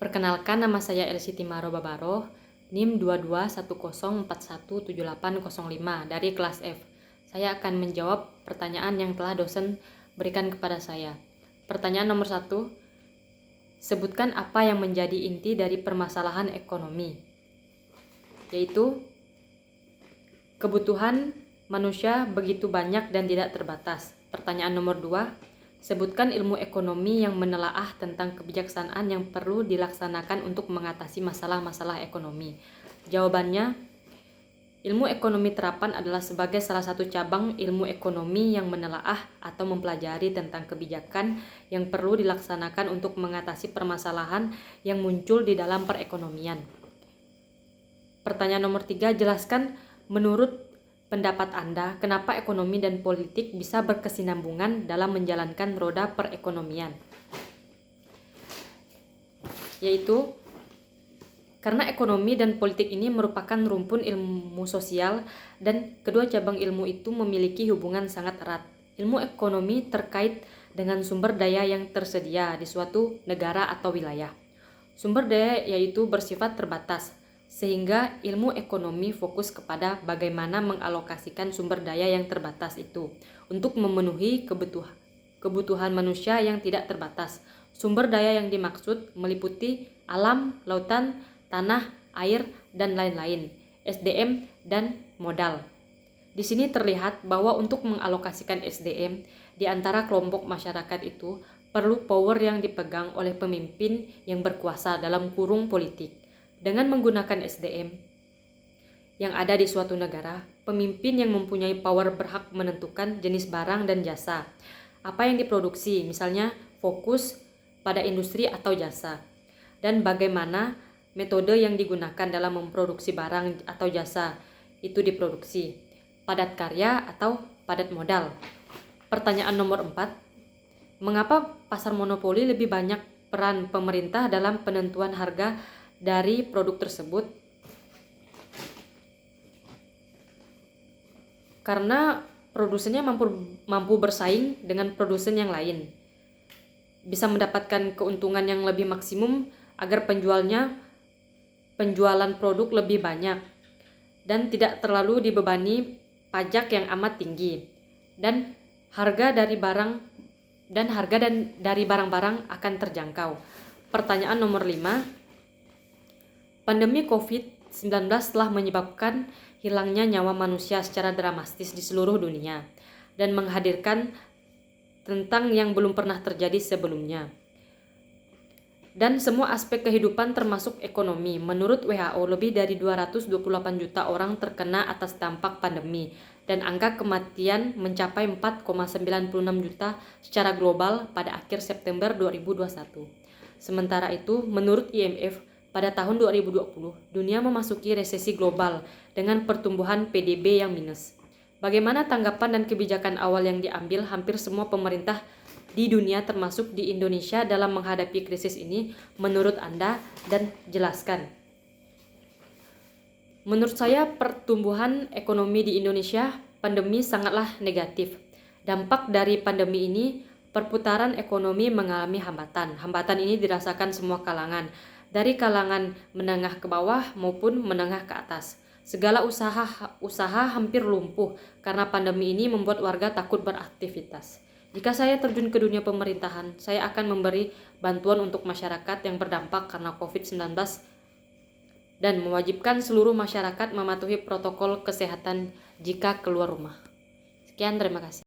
Perkenalkan, nama saya Elsie Timaro Babaro, NIM 2210417805 dari kelas F. Saya akan menjawab pertanyaan yang telah dosen berikan kepada saya. Pertanyaan nomor 1, sebutkan apa yang menjadi inti dari permasalahan ekonomi, yaitu kebutuhan manusia begitu banyak dan tidak terbatas. Pertanyaan nomor 2, sebutkan ilmu ekonomi yang menelaah tentang kebijaksanaan yang perlu dilaksanakan untuk mengatasi masalah-masalah ekonomi. Jawabannya, ilmu ekonomi terapan adalah sebagai salah satu cabang ilmu ekonomi yang menelaah atau mempelajari tentang kebijakan yang perlu dilaksanakan untuk mengatasi permasalahan yang muncul di dalam perekonomian. Pertanyaan nomor 3, jelaskan menurut pendapat Anda, kenapa ekonomi dan politik bisa berkesinambungan dalam menjalankan roda perekonomian? Yaitu, karena ekonomi dan politik ini merupakan rumpun ilmu sosial dan kedua cabang ilmu itu memiliki hubungan sangat erat. Ilmu ekonomi terkait dengan sumber daya yang tersedia di suatu negara atau wilayah. Sumber daya yaitu bersifat terbatas, sehingga ilmu ekonomi fokus kepada bagaimana mengalokasikan sumber daya yang terbatas itu untuk memenuhi kebutuhan manusia yang tidak terbatas. Sumber daya yang dimaksud meliputi alam, lautan, tanah, air, dan lain-lain, SDM, dan modal. Di sini terlihat bahwa untuk mengalokasikan SDM di antara kelompok masyarakat itu perlu power yang dipegang oleh pemimpin yang berkuasa dalam kurung politik. Dengan menggunakan SDM yang ada di suatu negara, pemimpin yang mempunyai power berhak menentukan jenis barang dan jasa, apa yang diproduksi, misalnya fokus pada industri atau jasa, dan bagaimana metode yang digunakan dalam memproduksi barang atau jasa itu diproduksi, padat karya atau padat modal. Pertanyaan nomor 4, mengapa pasar monopoli lebih banyak peran pemerintah dalam penentuan harga dari produk tersebut? Karena produsennya mampu bersaing dengan produsen yang lain, bisa mendapatkan keuntungan yang lebih maksimum agar penjualan produk lebih banyak dan tidak terlalu dibebani pajak yang amat tinggi, dan harga dari barang-barang akan terjangkau. Pertanyaan nomor 5, pandemi COVID-19 telah menyebabkan hilangnya nyawa manusia secara dramatis di seluruh dunia dan menghadirkan tentang yang belum pernah terjadi sebelumnya. Dan semua aspek kehidupan termasuk ekonomi. Menurut WHO, lebih dari 228 juta orang terkena atas dampak pandemi dan angka kematian mencapai 4,96 juta secara global pada akhir September 2021. Sementara itu, menurut IMF, pada tahun 2020, dunia memasuki resesi global dengan pertumbuhan PDB yang minus. Bagaimana tanggapan dan kebijakan awal yang diambil hampir semua pemerintah di dunia termasuk di Indonesia dalam menghadapi krisis ini menurut Anda, dan jelaskan. Menurut saya, pertumbuhan ekonomi di Indonesia pandemi sangatlah negatif. Dampak dari pandemi ini, perputaran ekonomi mengalami hambatan. Hambatan ini dirasakan semua kalangan, dari kalangan menengah ke bawah maupun menengah ke atas. Segala usaha hampir lumpuh karena pandemi ini membuat warga takut beraktivitas. Jika saya terjun ke dunia pemerintahan, saya akan memberi bantuan untuk masyarakat yang berdampak karena COVID-19 dan mewajibkan seluruh masyarakat mematuhi protokol kesehatan jika keluar rumah. Sekian, terima kasih.